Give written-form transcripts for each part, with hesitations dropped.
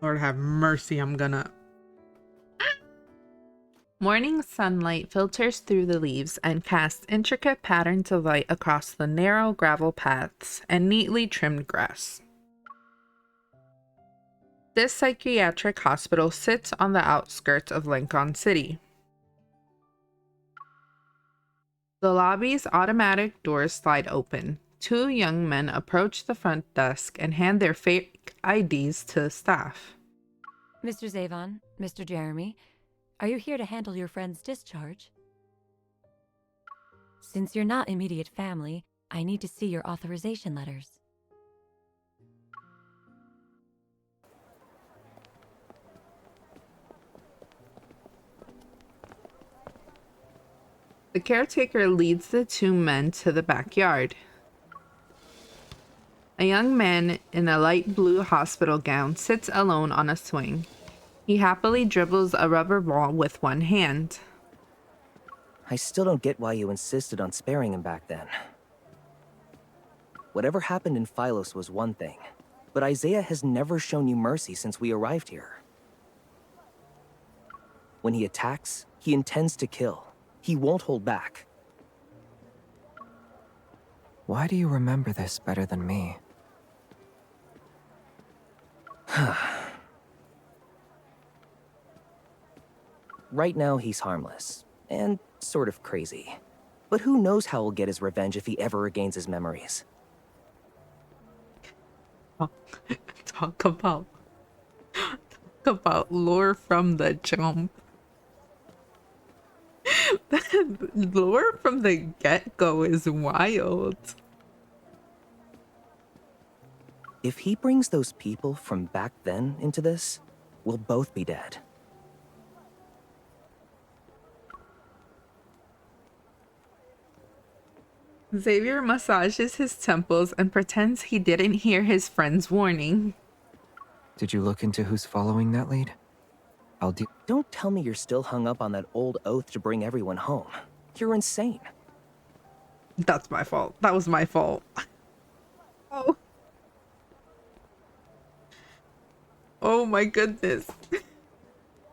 Lord have mercy, I'm gonna... Morning sunlight filters through the leaves and casts intricate patterns of light across the narrow gravel paths and neatly trimmed grass. This psychiatric hospital sits on the outskirts of Lincoln City. The lobby's automatic doors slide open. Two young men approach the front desk and hand their fake IDs to the staff. Mr. Zavon, Mr. Jeremy, are you here to handle your friend's discharge? Since you're not immediate family, I need to see your authorization letters. The caretaker leads the two men to the backyard. A young man in a light blue hospital gown sits alone on a swing. He happily dribbles a rubber ball with one hand. I still don't get why you insisted on sparing him back then. Whatever happened in Philos was one thing, but Isaiah has never shown you mercy since we arrived here. When he attacks, he intends to kill. He won't hold back. Why do you remember this better than me? Right now, he's harmless, and sort of crazy. But who knows how he'll get his revenge if he ever regains his memories. Talk about lore from the jump. That lore from the get-go is wild. If he brings those people from back then into this, we'll both be dead. Xavier massages his temples and pretends he didn't hear his friend's warning. Did you look into who's following that lead? Don't tell me you're still hung up on that old oath to bring everyone home. You're insane. That's my fault. That was my fault. Oh. Oh my goodness.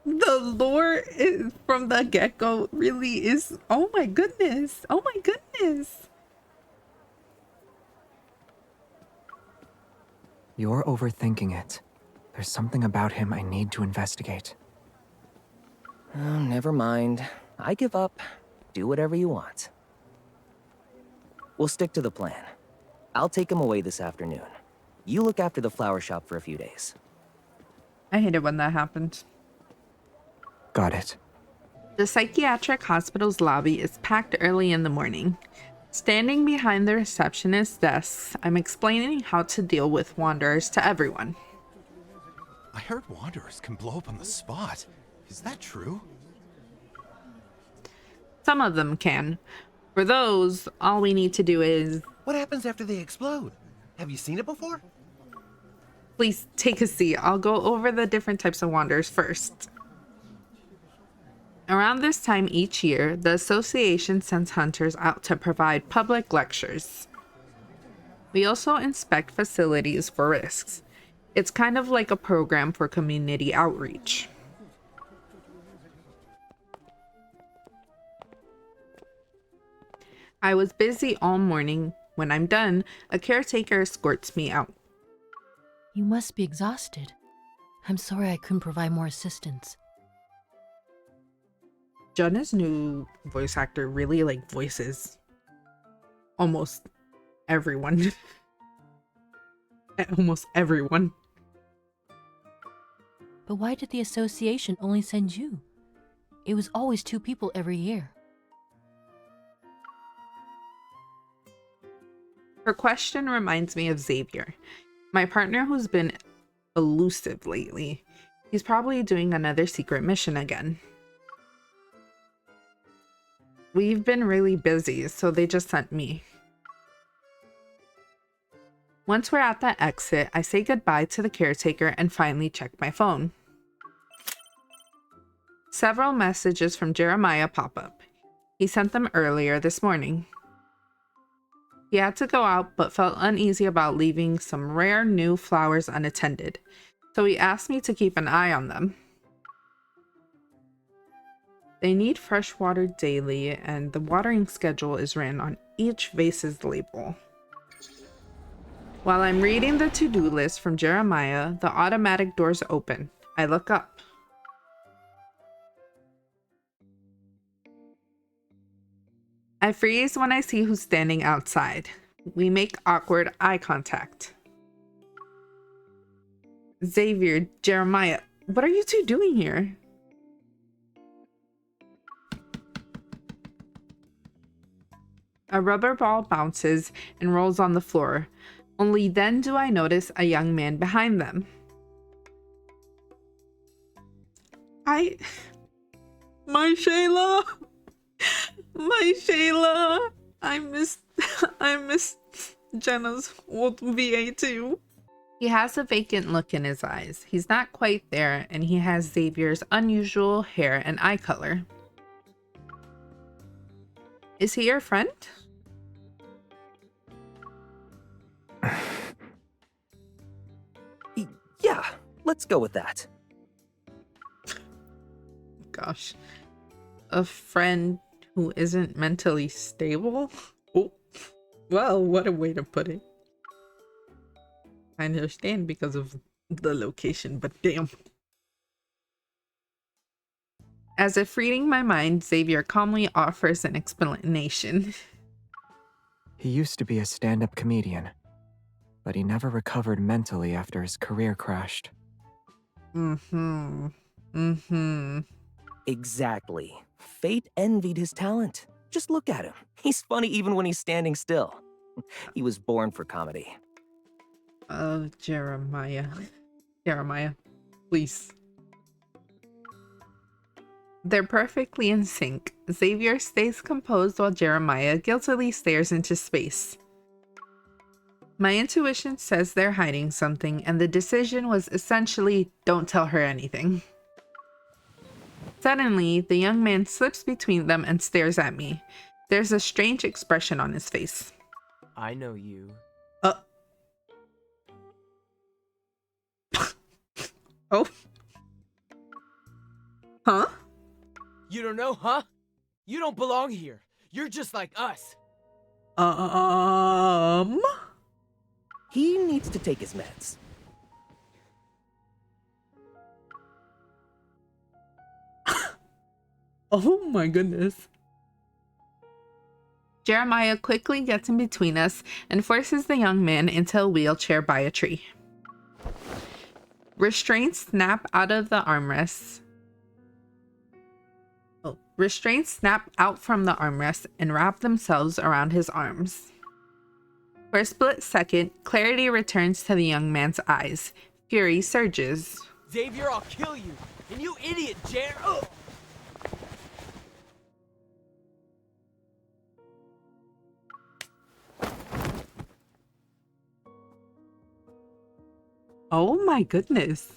The lore is from the get-go really is... Oh my goodness. Oh my goodness. You're overthinking it. There's something about him I need to investigate. Oh, never mind. I give up. Do whatever you want. We'll stick to the plan. I'll take him away this afternoon. You look after the flower shop for a few days. I hate it when that happens. Got it. The psychiatric hospital's lobby is packed early in the morning. Standing behind the receptionist's desk, I'm explaining how to deal with wanderers to everyone. I heard wanderers can blow up on the spot. Is that true? Some of them can. For those, all we need to do is... What happens after they explode? Have you seen it before? Please take a seat. I'll go over the different types of wanderers first. Around this time each year, the association sends hunters out to provide public lectures. We also inspect facilities for risks. It's kind of like a program for community outreach. I was busy all morning. When I'm done, a caretaker escorts me out. You must be exhausted. I'm sorry I couldn't provide more assistance. Jonah's new voice actor really voices almost everyone. Almost everyone. But why did the association only send you? It was always 2 people every year. Her question reminds me of Xavier, my partner who's been elusive lately. He's probably doing another secret mission again. We've been really busy, so they just sent me. Once we're at the exit, I say goodbye to the caretaker and finally check my phone. Several messages from Jeremiah pop up. He sent them earlier this morning. He had to go out but felt uneasy about leaving some rare new flowers unattended, so he asked me to keep an eye on them. They need fresh water daily, and the watering schedule is written on each vase's label. While I'm reading the to-do list from Jeremiah, the automatic doors open. I look up. I freeze when I see who's standing outside. We make awkward eye contact. Xavier, Jeremiah, what are you two doing here? A rubber ball bounces and rolls on the floor. Only then do I notice a young man behind them. My Shayla! My Shayla! I miss Jenna's old VA too. He has a vacant look in his eyes. He's not quite there, and he has Xavier's unusual hair and eye color. Is he your friend? Yeah, let's go with that. Gosh. A friend who isn't mentally stable? Oh, well, what a way to put it. I understand because of the location, but damn. As if reading my mind, Xavier calmly offers an explanation. He used to be a stand-up comedian, but he never recovered mentally after his career crashed. Exactly. Fate envied his talent. Just look at him. He's funny even when he's standing still. He was born for comedy. Oh, Jeremiah. Jeremiah, please. They're perfectly in sync. Xavier stays composed while Jeremiah guiltily stares into space. My intuition says they're hiding something, and the decision was essentially don't tell her anything. Suddenly, the young man slips between them and stares at me. There's a strange expression on his face. I know you. Oh. Huh? You don't know, huh? You don't belong here. You're just like us. He needs to take his meds. Oh my goodness. Jeremiah quickly gets in between us and forces the young man into a wheelchair by a tree. Restraints snap out of the armrests. Restraints snap out from the armrest and wrap themselves around his arms. For a split second, clarity returns to the young man's eyes. Fury surges. Xavier, I'll kill you. And you idiot, Jer. Ugh. Oh my goodness.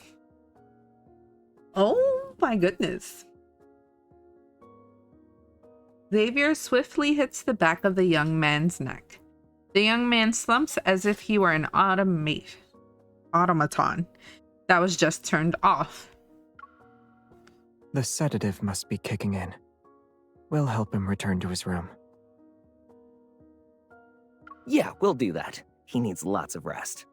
Oh my goodness. Xavier swiftly hits the back of the young man's neck. The young man slumps as if he were an automaton that was just turned off. The sedative must be kicking in. We'll help him return to his room. Yeah, we'll do that. He needs lots of rest.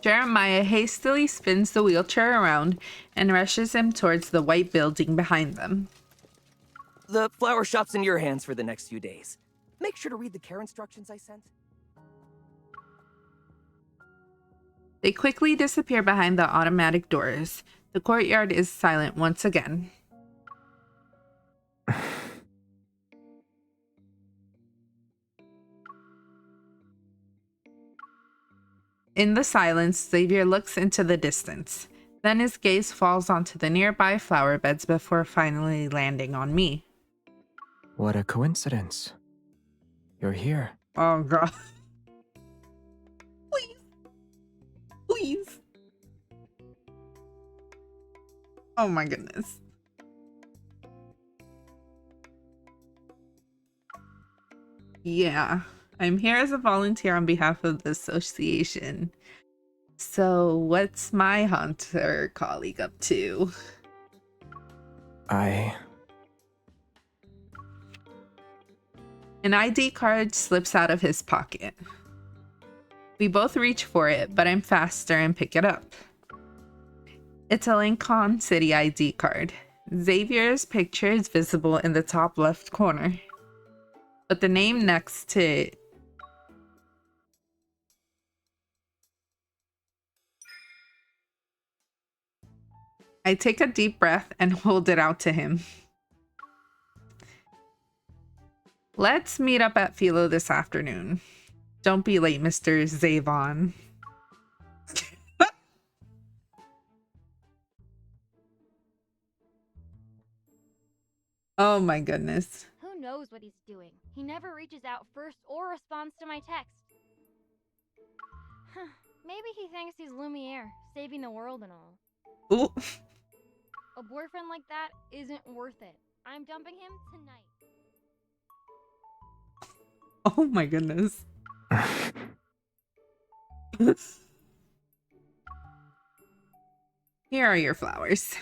Jeremiah hastily spins the wheelchair around and rushes him towards the white building behind them. The flower shop's in your hands for the next few days. Make sure to read the care instructions I sent. They quickly disappear behind the automatic doors. The courtyard is silent once again. In the silence, Xavier looks into the distance. Then his gaze falls onto the nearby flower beds before finally landing on me. What a coincidence. You're here. Oh god. Please. Please. Oh my goodness. Yeah, I'm here as a volunteer on behalf of the association. So, what's my hunter colleague up to? I... An ID card slips out of his pocket. We both reach for it, but I'm faster and pick it up. It's a Lincoln City ID card. Xavier's picture is visible in the top left corner, but the name next to it. I take a deep breath and hold it out to him. Let's meet up at Philo this afternoon. Don't be late, Mr. Zavon. Oh my goodness. Who knows what he's doing? He never reaches out first or responds to my text. Huh. Maybe he thinks he's Lumiere, saving the world and all. Ooh. A boyfriend like that isn't worth it. I'm dumping him tonight. Oh my goodness. Here are your flowers.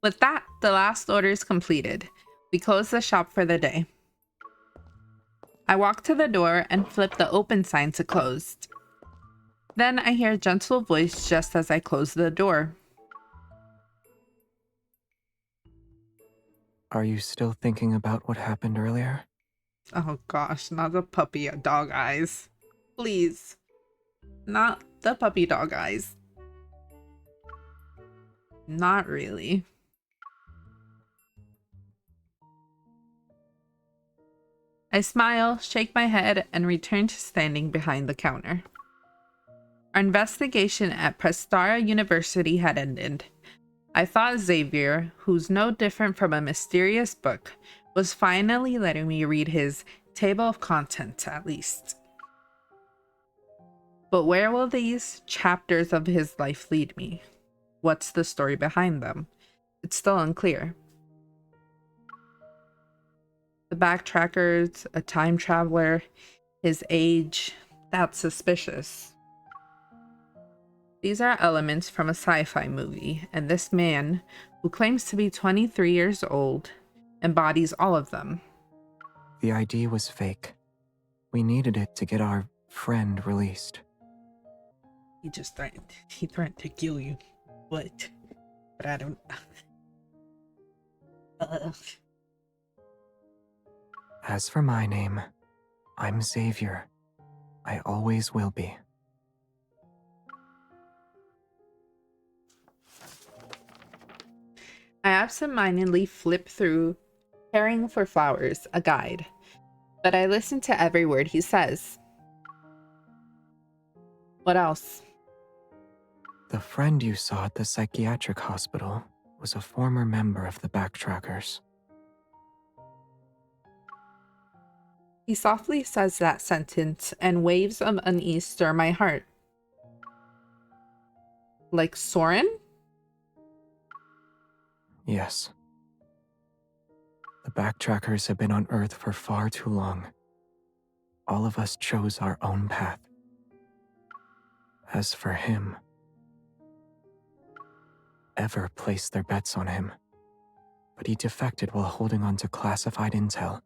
With that, the last order is completed. We close the shop for the day. I walk to the door and flip the open sign to closed. Then I hear a gentle voice just as I close the door. Are you still thinking about what happened earlier? Oh gosh, not the puppy dog eyes. Please. Not the puppy dog eyes. Not really. I smile, shake my head, and return to standing behind the counter. Our investigation at Prestara University had ended. I thought Xavier, who's no different from a mysterious book, was finally letting me read his table of contents at least. But where will these chapters of his life lead me? What's the story behind them? It's still unclear. The backtrackers, a time traveler, his age, that's suspicious. These are elements from a sci-fi movie, and this man, who claims to be 23 years old, embodies all of them. The ID was fake. We needed it to get our friend released. He threatened to kill you. But I don't... As for my name, I'm Xavier. I always will be. I absentmindedly flip through Caring for Flowers, a guide, but I listen to every word he says. What else? The friend you saw at the psychiatric hospital was a former member of the Backtrackers. He softly says that sentence, and waves of unease stir my heart. Like Soren? Yes. The Backtrackers have been on Earth for far too long. All of us chose our own path. As for him, Ever placed their bets on him, but he defected while holding on to classified intel.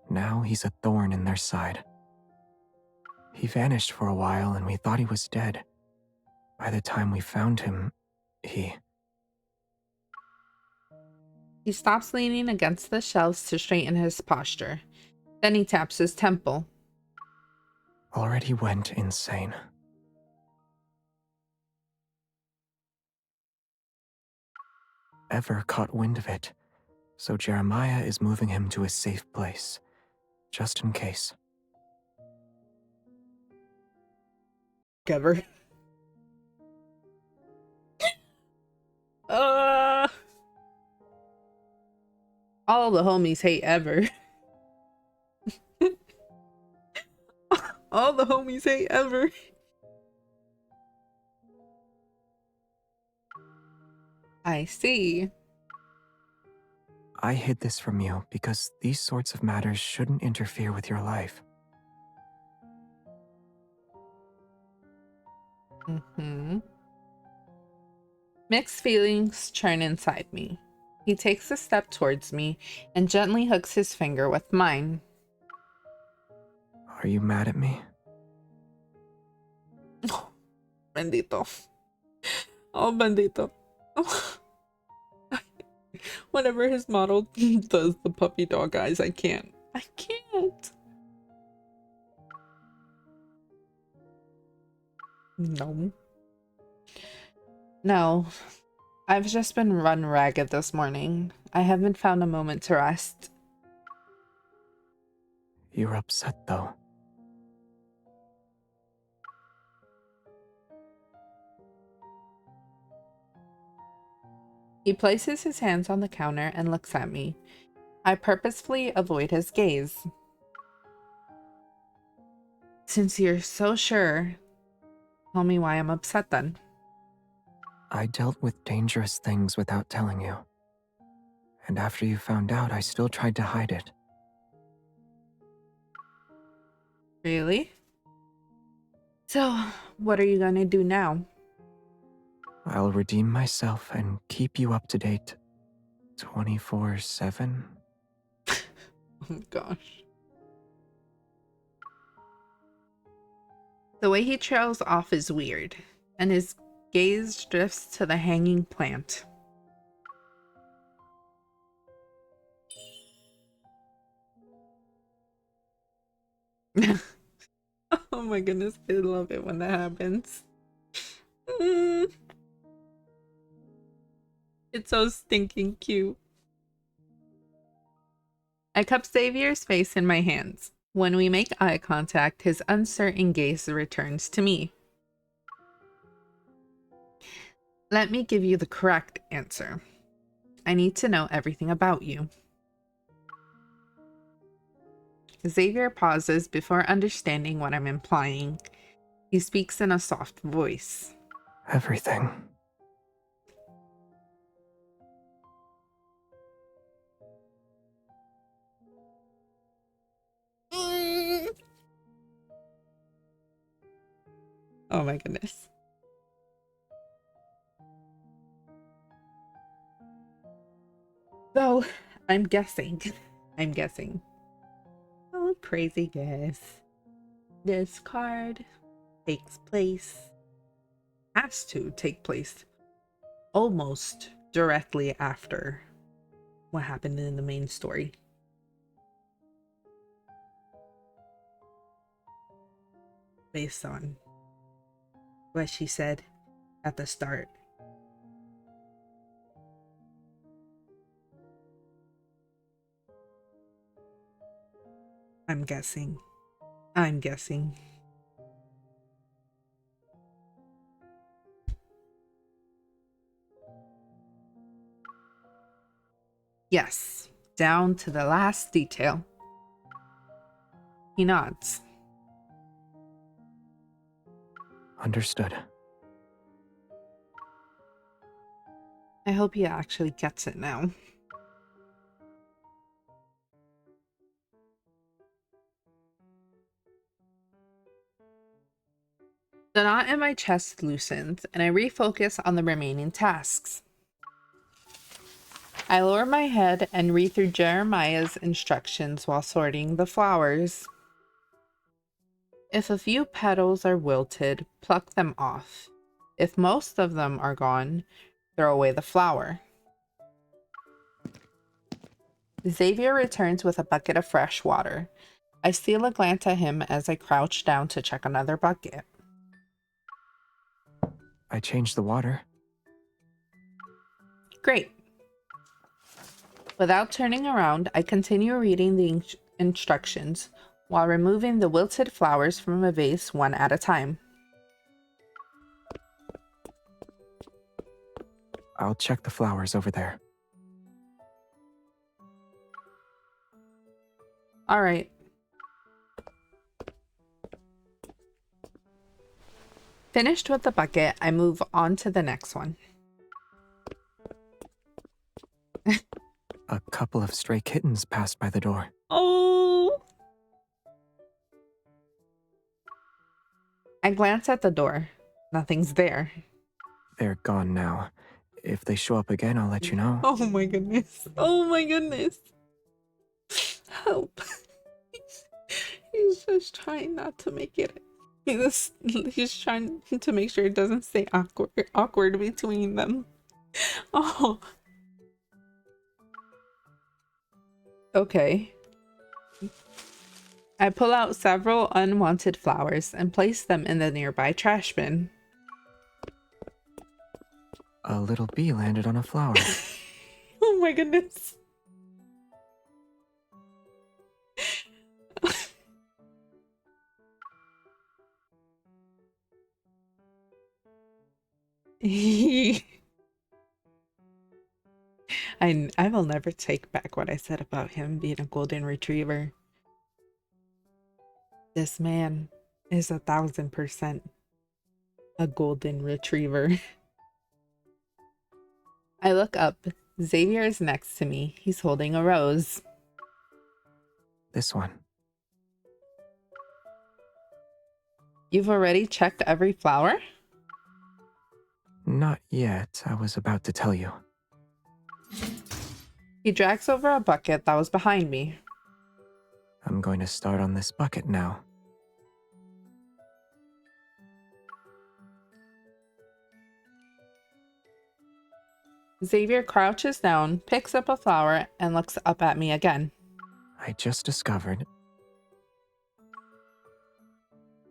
Now he's a thorn in their side. He vanished for a while and we thought he was dead. By the time we found him, He stops leaning against the shelves to straighten his posture. Then he taps his temple. already went insane. Ever caught wind of it, so Jeremiah is moving him to a safe place, just in case. Ever. All the homies hate Ever. All the homies hate Ever. I see. I hid this from you because these sorts of matters shouldn't interfere with your life. Mixed feelings churn inside me. He takes a step towards me and gently hooks his finger with mine. Are you mad at me? Bendito. Oh, bendito. Whenever his model does the puppy dog eyes, I can't. I can't. No. No. I've just been run ragged this morning. I haven't found a moment to rest. You're upset, though. He places his hands on the counter and looks at me. I purposefully avoid his gaze. Since you're so sure, tell me why I'm upset then. I dealt with dangerous things without telling you. And after you found out, I still tried to hide it. Really? So, what are you gonna do now? I'll redeem myself and keep you up to date 24/7. Oh my gosh. The way he trails off is weird, and his gaze drifts to the hanging plant. Oh my goodness, I love it when that happens. It's so stinking cute. I cup Xavier's face in my hands. When we make eye contact, his uncertain gaze returns to me. Let me give you the correct answer. I need to know everything about you. Xavier pauses before understanding what I'm implying. He speaks in a soft voice. Everything. Oh my goodness. So, I'm guessing. Oh, crazy guess. This card has to take place almost directly after what happened in the main story. Based on what she said at the start. I'm guessing. Yes, down to the last detail. He nods. Understood. I hope he actually gets it now. The knot in my chest loosens, and I refocus on the remaining tasks. I lower my head and read through Jeremiah's instructions while sorting the flowers. If a few petals are wilted, pluck them off. If most of them are gone, throw away the flower. Xavier returns with a bucket of fresh water. I steal a glance at him as I crouch down to check another bucket. I changed the water. Great. Without turning around, I continue reading the instructions while removing the wilted flowers from a vase one at a time. I'll check the flowers over there. All right. Finished with the bucket, I move on to the next one. A couple of stray kittens passed by the door. Oh! I glance at the door. Nothing's there. They're gone now. If they show up again, I'll let you know. Oh my goodness. Oh my goodness. Help. He's just trying not to make it. He's trying to make sure it doesn't stay awkward between them. Oh. Okay. I pull out several unwanted flowers and place them in the nearby trash bin. A little bee landed on a flower. Oh my goodness. I will never take back what I said about him being a golden retriever. This man is 1000% a golden retriever. I look up. Xavier is next to me. He's holding a rose. This one. You've already checked every flower? Not yet. I was about to tell you. He drags over a bucket that was behind me. I'm going to start on this bucket now. Xavier crouches down, picks up a flower, and looks up at me again. I just discovered.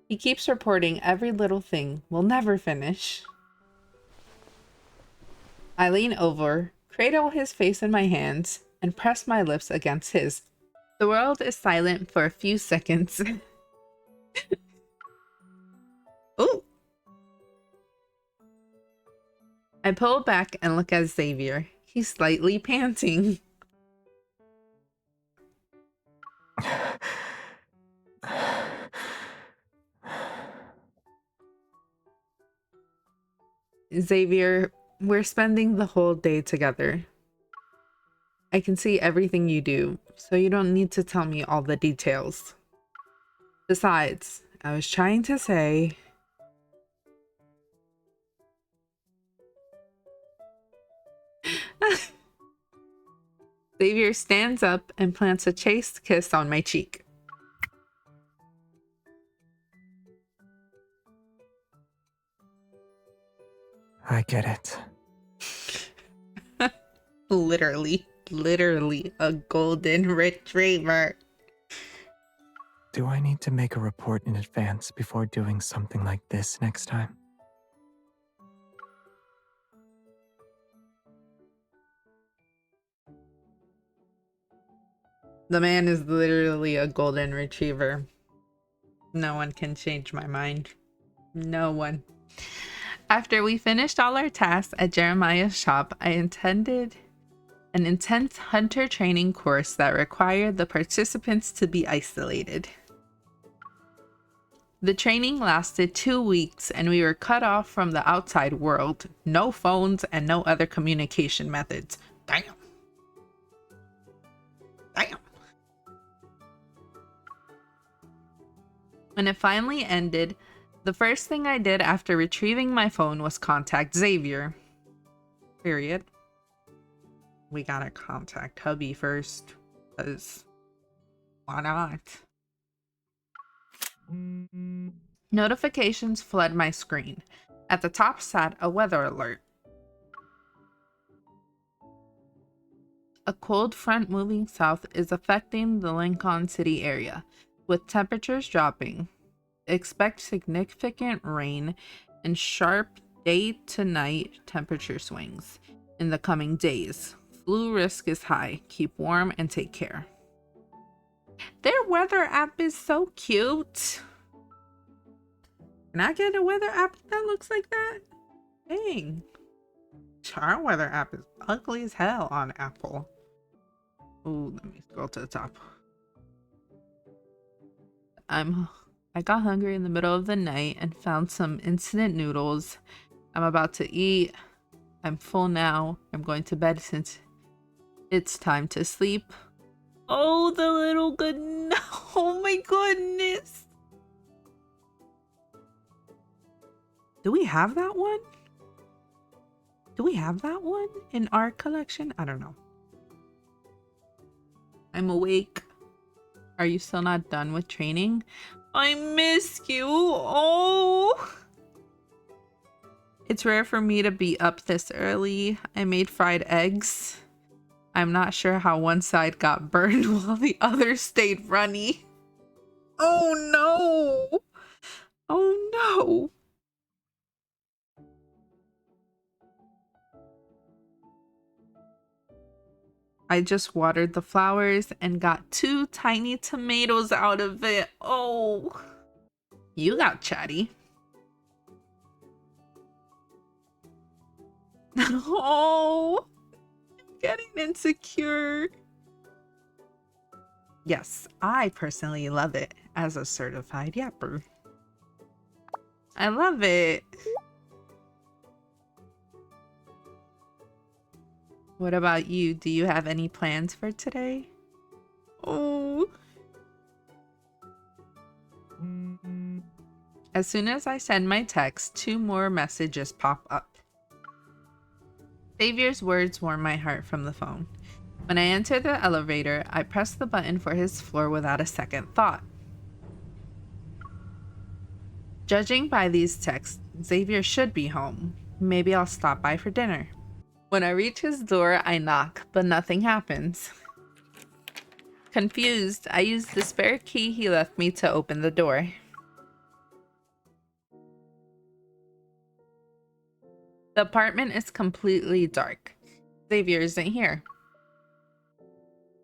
He keeps reporting every little thing. We'll never finish. I lean over, cradle his face in my hands, and press my lips against his. The world is silent for a few seconds. Ooh! I pull back and look at Xavier. He's slightly panting. Xavier, we're spending the whole day together. I can see everything you do, so you don't need to tell me all the details. Besides, I was trying to say... Xavier stands up and plants a chaste kiss on my cheek. I get it. Literally a golden retriever. Do I need to make a report in advance before doing something like this next time? The man is literally a golden retriever. No one can change my mind. No one. After we finished all our tasks at Jeremiah's shop, I attended an intense hunter training course that required the participants to be isolated. The training lasted 2 weeks and we were cut off from the outside world. No phones and no other communication methods. Damn. Damn. When it finally ended, the first thing I did after retrieving my phone was contact Xavier. Period. We gotta contact hubby first, because why not? Notifications flood my screen. At the top sat a weather alert. A cold front moving south is affecting the Lincoln City area, with temperatures dropping. Expect significant rain and sharp day-to-night temperature swings in the coming days. Flu risk is high. Keep warm and take care. Their weather app is so cute. Can I get a weather app that looks like that? Dang. Our weather app is ugly as hell on Apple. Ooh, let me scroll to the top. I got hungry in the middle of the night and found some instant noodles. I'm about to eat. I'm full now. I'm going to bed since it's time to sleep. Oh, the little good. Oh my goodness. Do we have that one? Do we have that one in our collection? I don't know. I'm awake. Are you still not done with training? I miss you. Oh. It's rare for me to be up this early. I made fried eggs. I'm not sure how one side got burned while the other stayed runny. Oh no. Oh no. I just watered the flowers and got 2 tiny tomatoes out of it. Oh, you got chatty. Oh, I'm getting insecure. Yes, I personally love it as a certified yapper. I love it. What about you? Do you have any plans for today? Oh. As soon as I send my text, 2 more messages pop up. Xavier's words warm my heart from the phone. When I enter the elevator, I press the button for his floor without a second thought. Judging by these texts, Xavier should be home. Maybe I'll stop by for dinner. When I reach his door, I knock, but nothing happens. Confused, I use the spare key he left me to open the door. The apartment is completely dark. Xavier isn't here.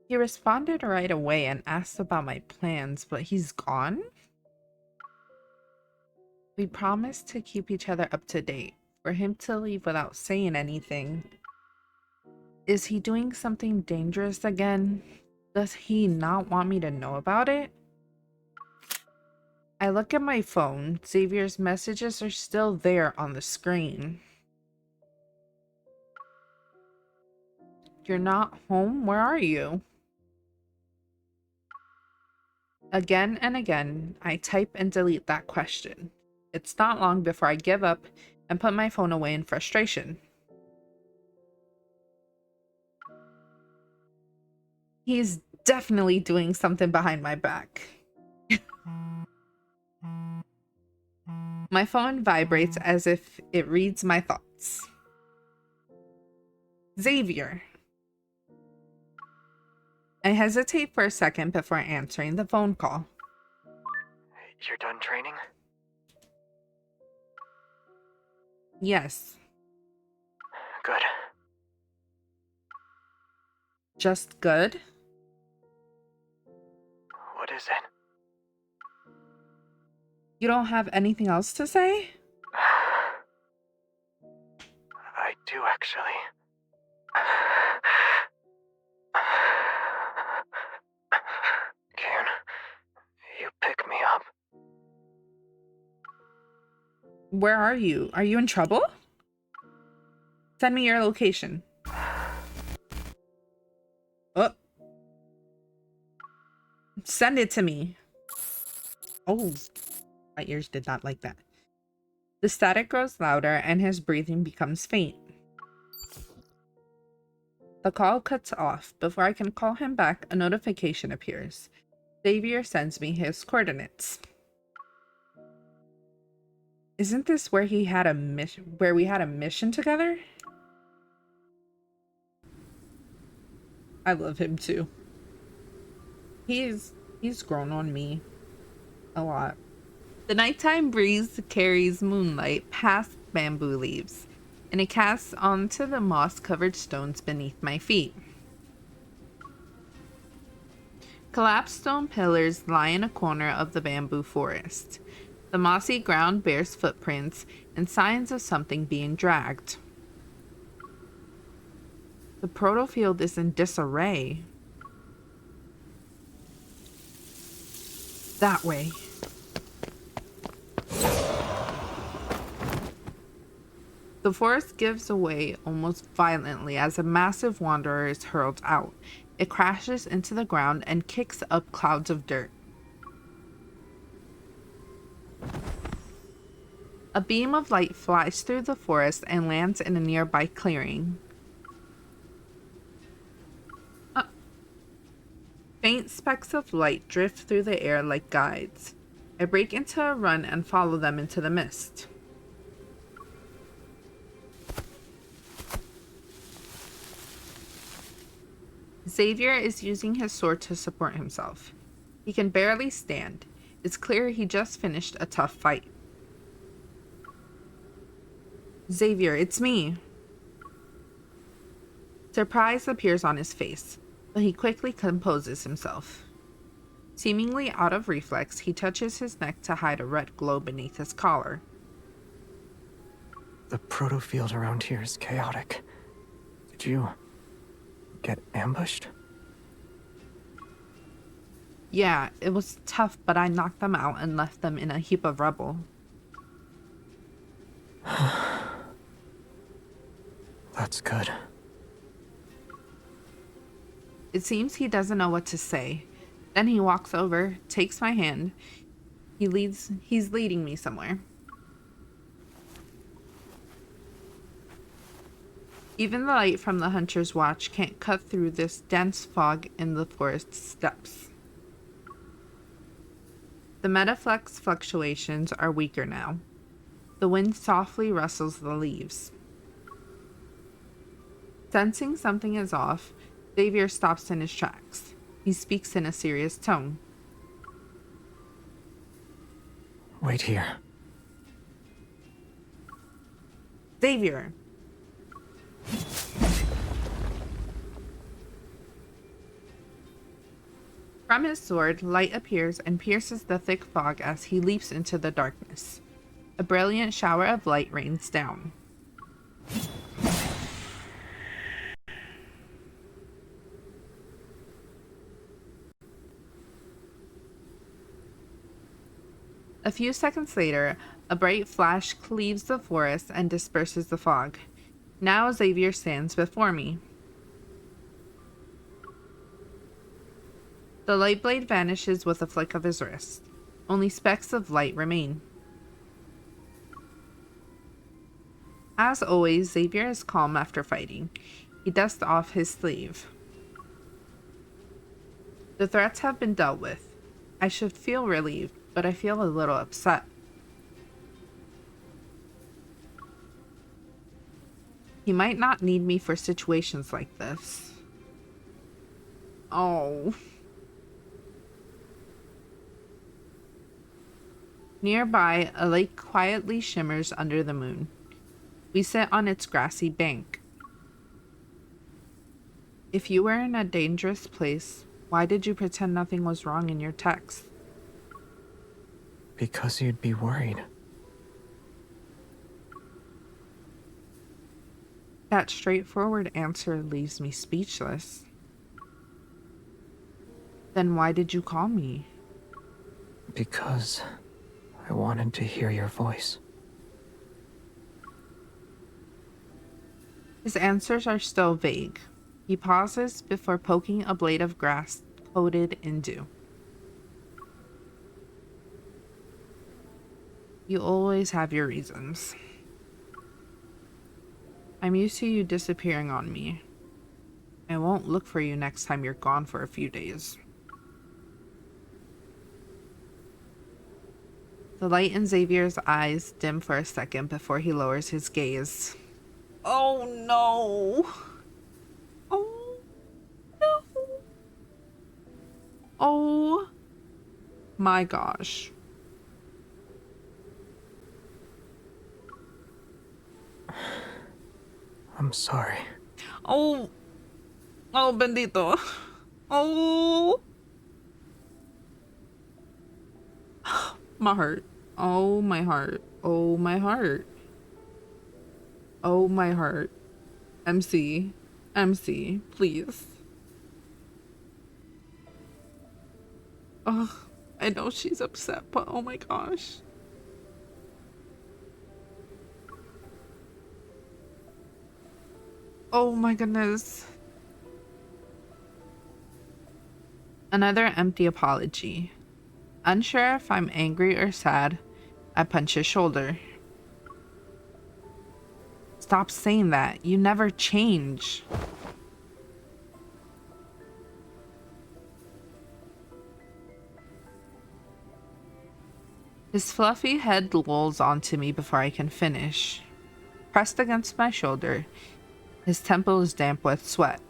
He responded right away and asked about my plans, but he's gone? We promised to keep each other up to date. For him to leave without saying anything. Is he doing something dangerous again? Does he not want me to know about it? I look at my phone. Xavier's messages are still there on the screen. You're not home? Where are you? Again and again, I type and delete that question. It's not long before I give up and put my phone away in frustration. He's definitely doing something behind my back. My phone vibrates as if it reads my thoughts. Xavier. I hesitate for a second before answering the phone call. You're done training? Yes. Good. Just good? What is it? You don't have anything else to say? I do, actually. Can you pick me up? Where are you? Are you in trouble? Send me your location. Oh. Send it to me. Oh. My ears did not like that. The static grows louder and his breathing becomes faint. The call cuts off. Before I can call him back, a notification appears. Xavier sends me his coordinates. Isn't this where we had a mission together? I love him too. He's grown on me a lot. The nighttime breeze carries moonlight past bamboo leaves, and it casts onto the moss-covered stones beneath my feet. Collapsed stone pillars lie in a corner of the bamboo forest. The mossy ground bears footprints and signs of something being dragged. The protofield is in disarray. That way. The forest gives away almost violently as a massive wanderer is hurled out. It crashes into the ground and kicks up clouds of dirt. A beam of light flies through the forest and lands in a nearby clearing. Faint specks of light drift through the air like guides. I break into a run and follow them into the mist. Xavier is using his sword to support himself. He can barely stand. It's clear he just finished a tough fight. Xavier, it's me. Surprise appears on his face, but he quickly composes himself. Seemingly out of reflex, he touches his neck to hide a red glow beneath his collar. The proto-field around here is chaotic. Did you get ambushed? Yeah, it was tough, but I knocked them out and left them in a heap of rubble. That's good. It seems he doesn't know what to say. Then he walks over, takes my hand. He's leading me somewhere. Even the light from the hunter's watch can't cut through this dense fog in the forest depths. The metaflex fluctuations are weaker now. The wind softly rustles the leaves. Sensing something is off, Xavier stops in his tracks. He speaks in a serious tone. Wait here. Xavier! From his sword, light appears and pierces the thick fog as he leaps into the darkness. A brilliant shower of light rains down. A few seconds later, a bright flash cleaves the forest and disperses the fog. Now Xavier stands before me. The light blade vanishes with a flick of his wrist. Only specks of light remain. As always, Xavier is calm after fighting. He dusts off his sleeve. The threats have been dealt with. I should feel relieved, but I feel a little upset. He might not need me for situations like this. Oh. Nearby, a lake quietly shimmers under the moon. We sit on its grassy bank. If you were in a dangerous place, why did you pretend nothing was wrong in your text? Because you'd be worried. That straightforward answer leaves me speechless. Then why did you call me? Because I wanted to hear your voice. His answers are still vague. He pauses before poking a blade of grass coated in dew. You always have your reasons. I'm used to you disappearing on me. I won't look for you next time you're gone for a few days. The light in Xavier's eyes dim for a second before he lowers his gaze. Oh no! Oh no! Oh my gosh. I'm sorry. Oh. Oh, bendito. Oh. My heart. Oh, my heart. Oh, my heart. Oh, my heart. MC. MC, please. Oh, I know she's upset, but oh my gosh. Oh my goodness. Another empty apology. Unsure if I'm angry or sad, I punch his shoulder. stop saying that. You never change. His fluffy head lolls onto me before I can finish. Pressed against my shoulder, his temple is damp with sweat.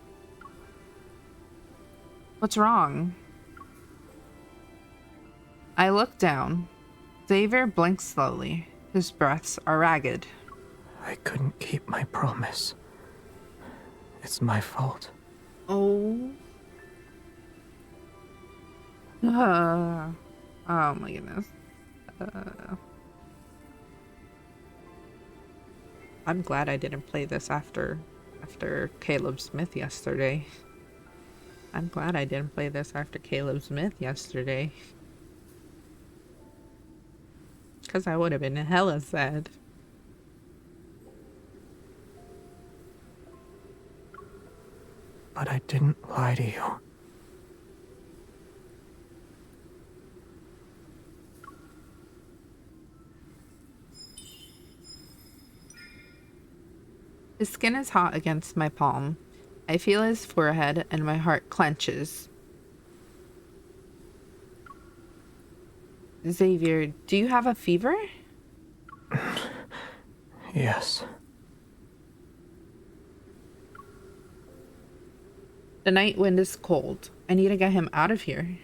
What's wrong? I look down. Xavier blinks slowly. His breaths are ragged. I couldn't keep my promise. It's my fault. Oh. Oh my goodness. I'm glad I didn't play this after Caleb Smith yesterday. I'm glad I didn't play this after Caleb Smith yesterday. Because I would have been hella sad. But I didn't lie to you. His skin is hot against my palm. I feel his forehead and my heart clenches. Xavier, do you have a fever? Yes. The night wind is cold. I need to get him out of here.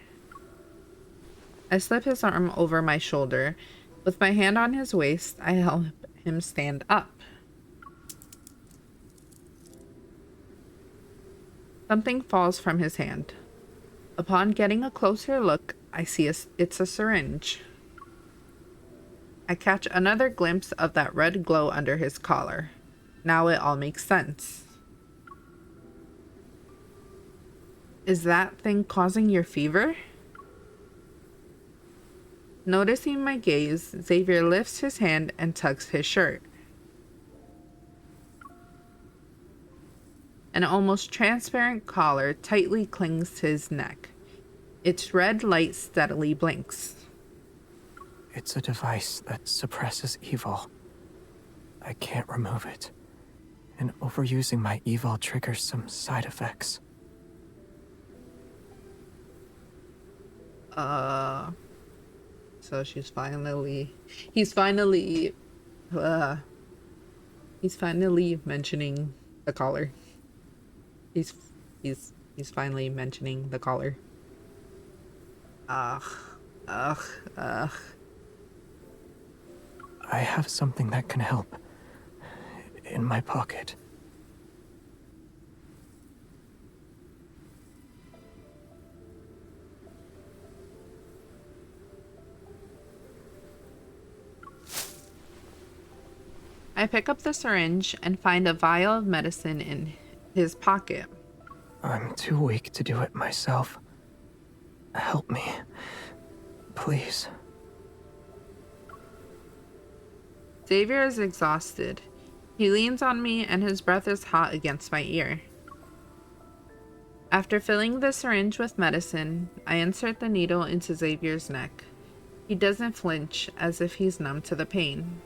I slip his arm over my shoulder. With my hand on his waist, I help him stand up. Something falls from his hand. Upon getting a closer look, I see it's a syringe. I catch another glimpse of that red glow under his collar. Now it all makes sense. Is that thing causing your fever? Noticing my gaze, Xavier lifts his hand and tugs his shirt. An almost transparent collar tightly clings to his neck. Its red light steadily blinks. It's a device that suppresses evil. I can't remove it. And overusing my evil triggers some side effects. So he's finally mentioning the collar. He's finally mentioning the collar. Ugh. I have something that can help. In my pocket. I pick up the syringe and find a vial of medicine in his pocket. I'm too weak to do it myself. Help me. Please. Xavier is exhausted. He leans on me and his breath is hot against my ear. After filling the syringe with medicine, I insert the needle into Xavier's neck. He doesn't flinch, as if he's numb to the pain.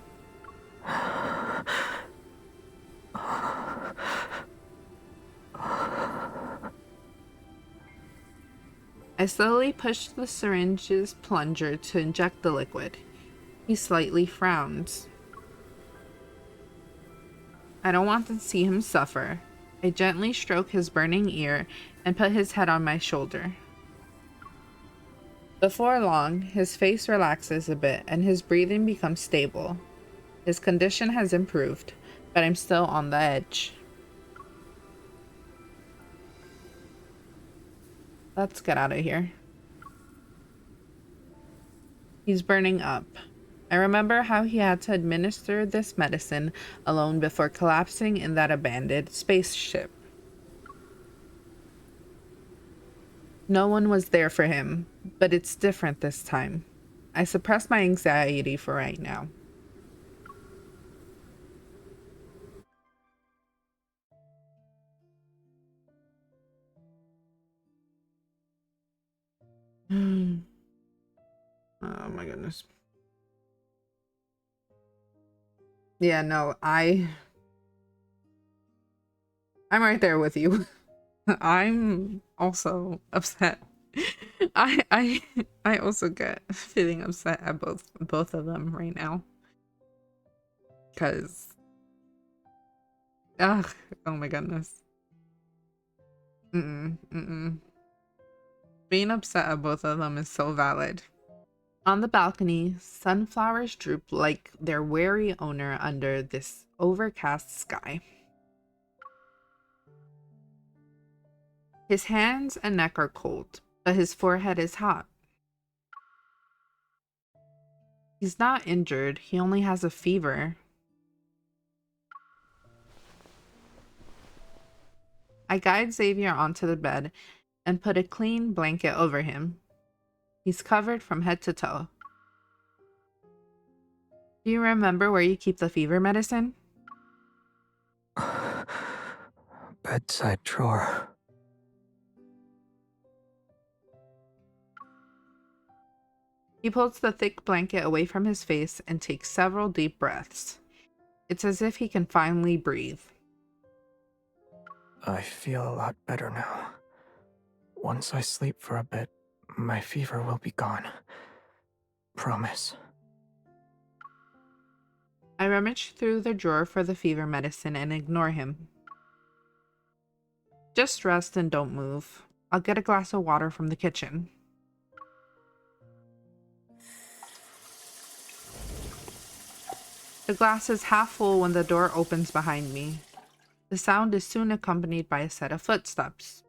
I slowly push the syringe's plunger to inject the liquid. He slightly frowns. I don't want to see him suffer. I gently stroke his burning ear and put his head on my shoulder. Before long, his face relaxes a bit and his breathing becomes stable. His condition has improved, but I'm still on the edge. Let's get out of here. He's burning up. I remember how he had to administer this medicine alone before collapsing in that abandoned spaceship. No one was there for him, but it's different this time. I suppress my anxiety for right now. Oh my goodness. Yeah, no, I I'm right there with you. I'm also upset. I also get feeling upset at both of them right now. Cause ugh, oh my goodness. Being upset at both of them is so valid. On the balcony, sunflowers droop like their wary owner under this overcast sky. His hands and neck are cold, but his forehead is hot. He's not injured, he only has a fever. I guide Xavier onto the bed and put a clean blanket over him. He's covered from head to toe. Do you remember where you keep the fever medicine? Bedside drawer. He pulls the thick blanket away from his face and takes several deep breaths. It's as if he can finally breathe. I feel a lot better now. Once I sleep for a bit, my fever will be gone. Promise. I rummage through the drawer for the fever medicine and ignore him. Just rest and don't move. I'll get a glass of water from the kitchen. The glass is half full when the door opens behind me. The sound is soon accompanied by a set of footsteps.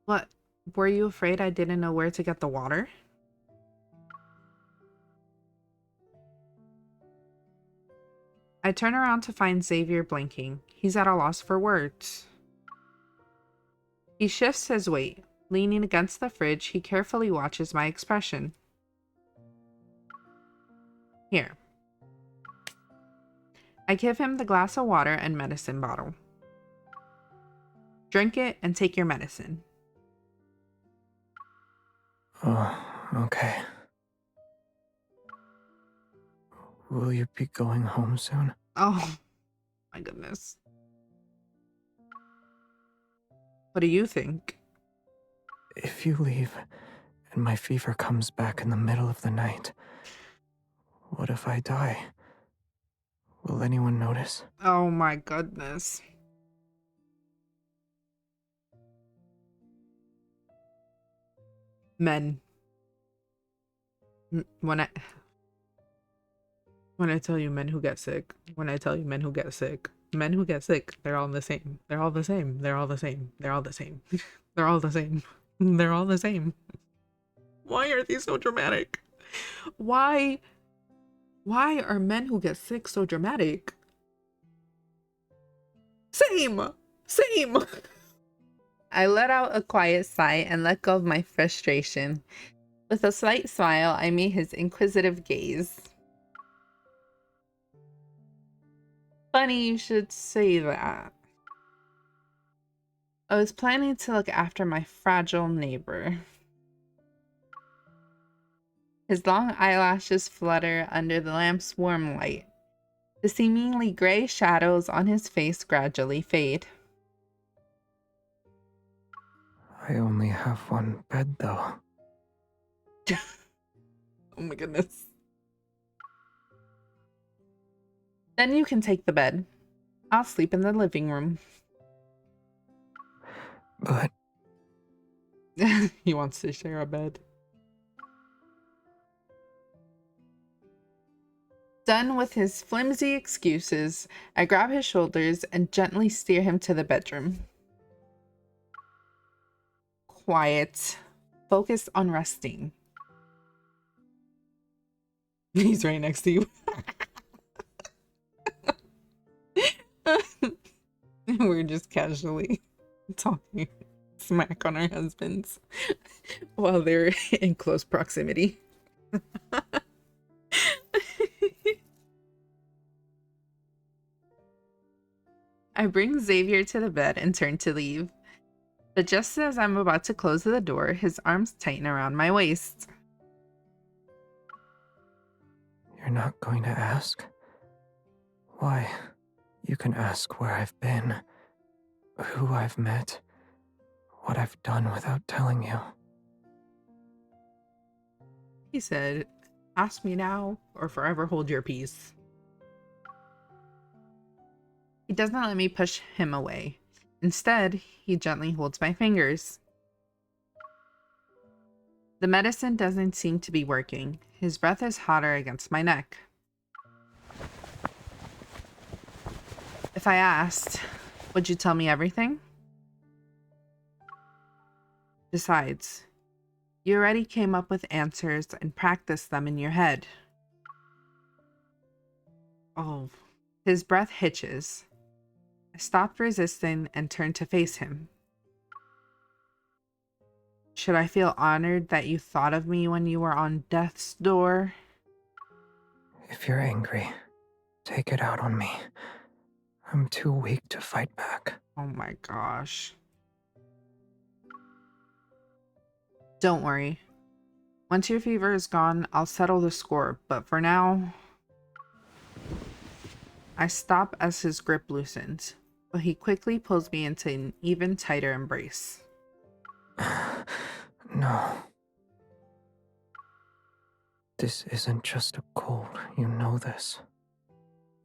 What? Were you afraid I didn't know where to get the water? I turn around to find Xavier blinking. He's at a loss for words. He shifts his weight. Leaning against the fridge, he carefully watches my expression. Here. I give him the glass of water and medicine bottle. Drink it and take your medicine. Oh, okay. Will you be going home soon? Oh, my goodness. What do you think? If you leave and my fever comes back in the middle of the night, what if I die? Will anyone notice? Oh my goodness. Men. When I tell you men who get sick, men who get sick, they're all the same. They're all the same. They're all the same. They're all the same. They're all the same. They're all the same. Why are these so dramatic? Why are men who get sick so dramatic? Same. I let out a quiet sigh and let go of my frustration. With a slight smile, I meet his inquisitive gaze. Funny you should say that. I was planning to look after my fragile neighbor. His long eyelashes flutter under the lamp's warm light. The seemingly gray shadows on his face gradually fade. I only have one bed, though. Oh my goodness. Then you can take the bed. I'll sleep in the living room. But He wants to share a bed. Done with his flimsy excuses, I grab his shoulders and gently steer him to the bedroom. Quiet. Focus on resting. He's right next to you. We're just casually talking smack on our husbands while they're in close proximity. I bring Xavier to the bed and turn to leave. But just as I'm about to close the door, his arms tighten around my waist. you're not going to ask? Why? You can ask where I've been, who I've met, what I've done without telling you. He said, ask me now or forever hold your peace. He doesn't let me push him away. Instead, he gently holds my fingers. The medicine doesn't seem to be working. His breath is hotter against my neck. If I asked, would you tell me everything? Besides, you already came up with answers and practiced them in your head. Oh, his breath hitches. I stopped resisting and turned to face him. Should I feel honored that you thought of me when you were on death's door? If you're angry, take it out on me. I'm too weak to fight back. Oh my gosh. Don't worry. Once your fever is gone, I'll settle the score, but for now... I stop as his grip loosens, but he quickly pulls me into an even tighter embrace. No. This isn't just a cold, you know this.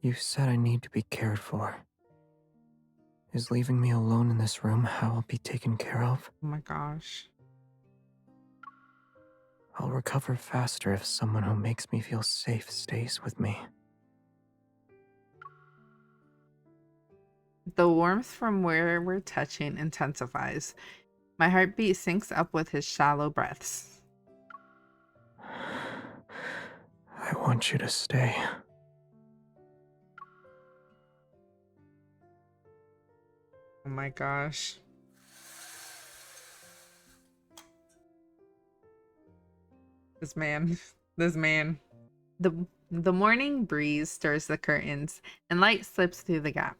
You said I need to be cared for. Is leaving me alone in this room how I'll be taken care of? Oh my gosh. I'll recover faster if someone who makes me feel safe stays with me. The warmth from where we're touching intensifies. My heartbeat syncs up with his shallow breaths. I want you to stay. Oh my gosh. This man. The morning breeze stirs the curtains, and light slips through the gap.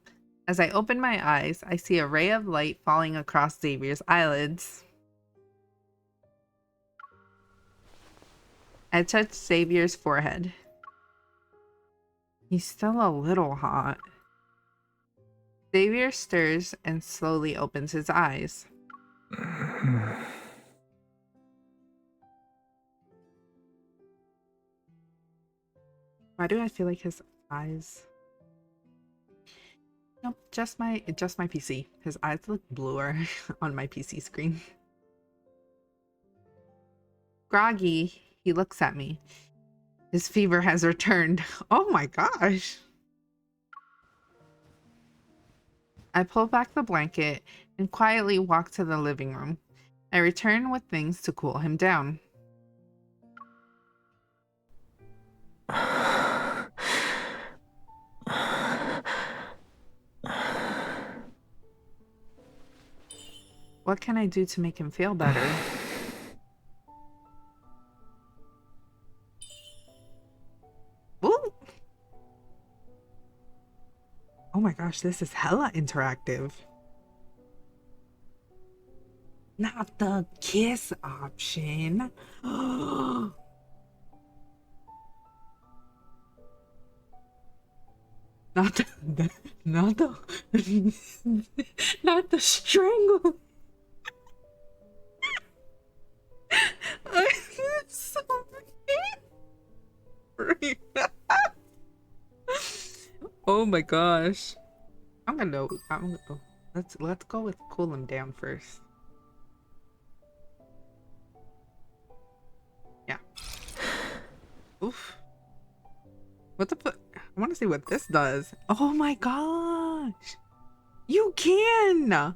As I open my eyes, I see a ray of light falling across Xavier's eyelids. I touch Xavier's forehead. He's still a little hot. Xavier stirs and slowly opens his eyes. Why do I feel like his eyes... Nope, just my PC. His eyes look bluer on my PC screen. Groggy, he looks at me. His fever has returned. Oh my gosh. I pull back the blanket and quietly walk to the living room. I return with things to cool him down. What can I do to make him feel better? Ooh. Oh my gosh, this is hella interactive. Not the kiss option. Not the strangle. I'm sorry. Oh my gosh. Let's go with cool him down first. Yeah. Oof. What the fuck? I want to see what this does. Oh my gosh. You can.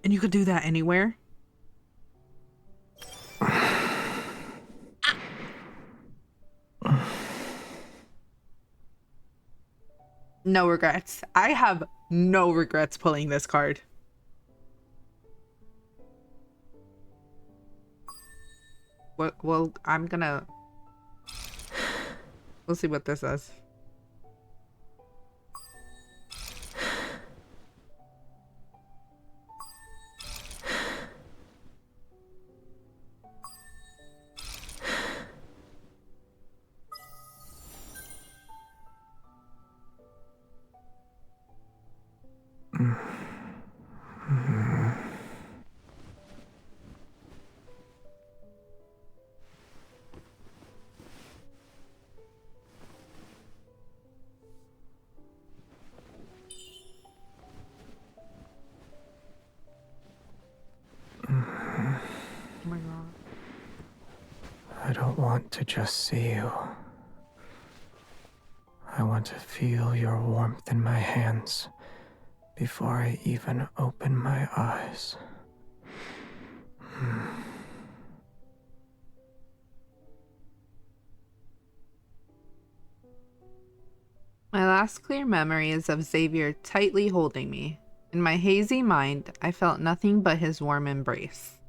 And you could do that anywhere? No regrets. I have no regrets pulling this card. Well, we'll see what this says. want to just see you. I want to feel your warmth in my hands before I even open my eyes. My last clear memory is of Xavier tightly holding me. In my hazy mind, I felt nothing but his warm embrace.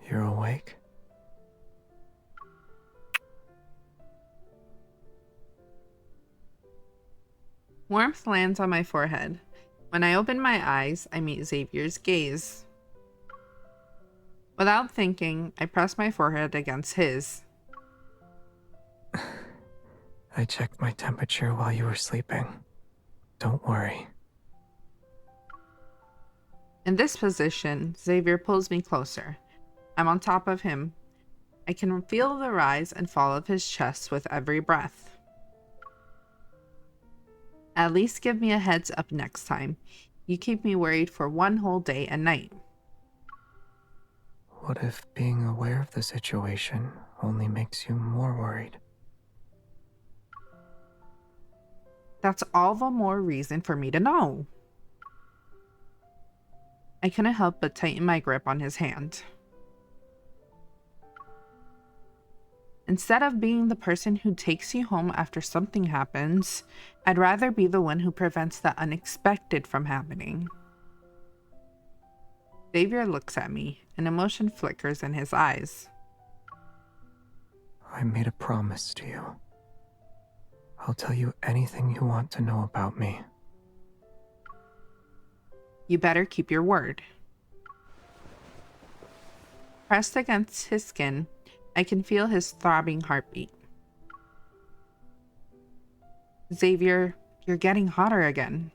You're awake? Warmth lands on my forehead. When I open my eyes, I meet Xavier's gaze. Without thinking, I press my forehead against his. I checked my temperature while you were sleeping. Don't worry. In this position, Xavier pulls me closer. I'm on top of him. I can feel the rise and fall of his chest with every breath. At least give me a heads up next time. You keep me worried for one whole day and night. What if being aware of the situation only makes you more worried? That's all the more reason for me to know. I couldn't help but tighten my grip on his hand. Instead of being the person who takes you home after something happens, I'd rather be the one who prevents the unexpected from happening. Xavier looks at me, and emotion flickers in his eyes. I made a promise to you. I'll tell you anything you want to know about me. You better keep your word. Pressed against his skin, I can feel his throbbing heartbeat. Xavier, you're getting hotter again.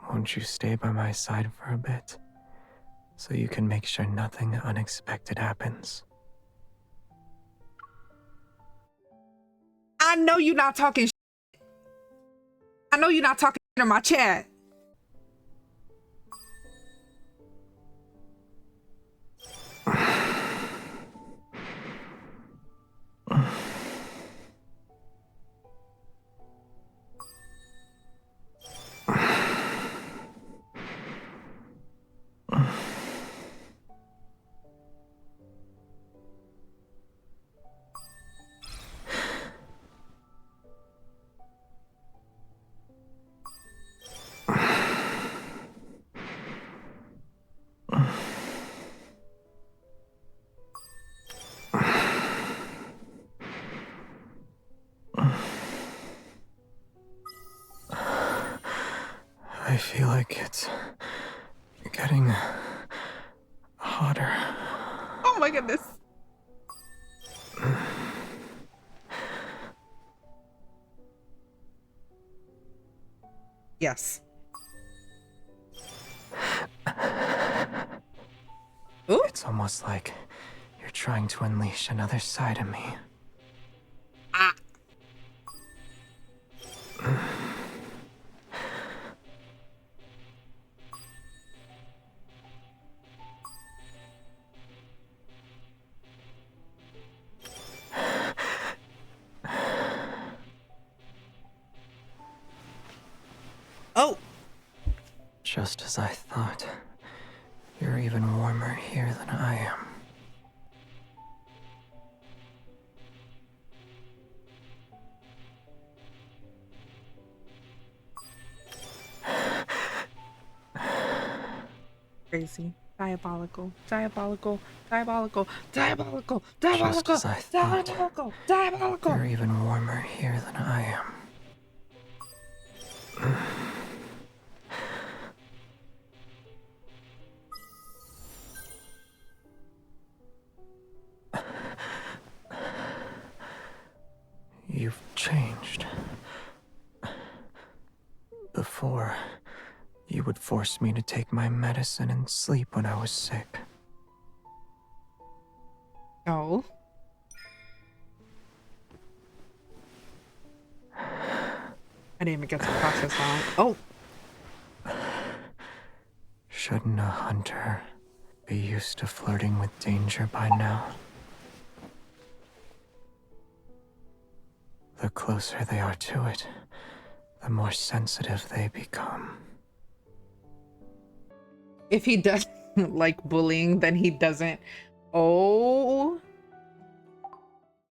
Won't you stay by my side for a bit, so you can make sure nothing unexpected happens? I know you're not talking shit. I know you're not talking shit in my chat. I feel like it's getting hotter. Oh my goodness. Yes. Ooh. It's almost like you're trying to unleash another side of me. Ah. Oh. Just as I thought. You're even warmer here than I am. Crazy. Diabolical. Diabolical. Diabolical. Diabolical. Diabolical. Just as I thought. Diabolical. Diabolical. You're even warmer here than I am. You've changed. Before, you would force me to take my medicine and sleep when I was sick. No. I didn't even get to process that. Oh. Shouldn't a hunter be used to flirting with danger by now. The closer they are to it, the more sensitive they become. If he doesn't like bullying, then he doesn't. Oh,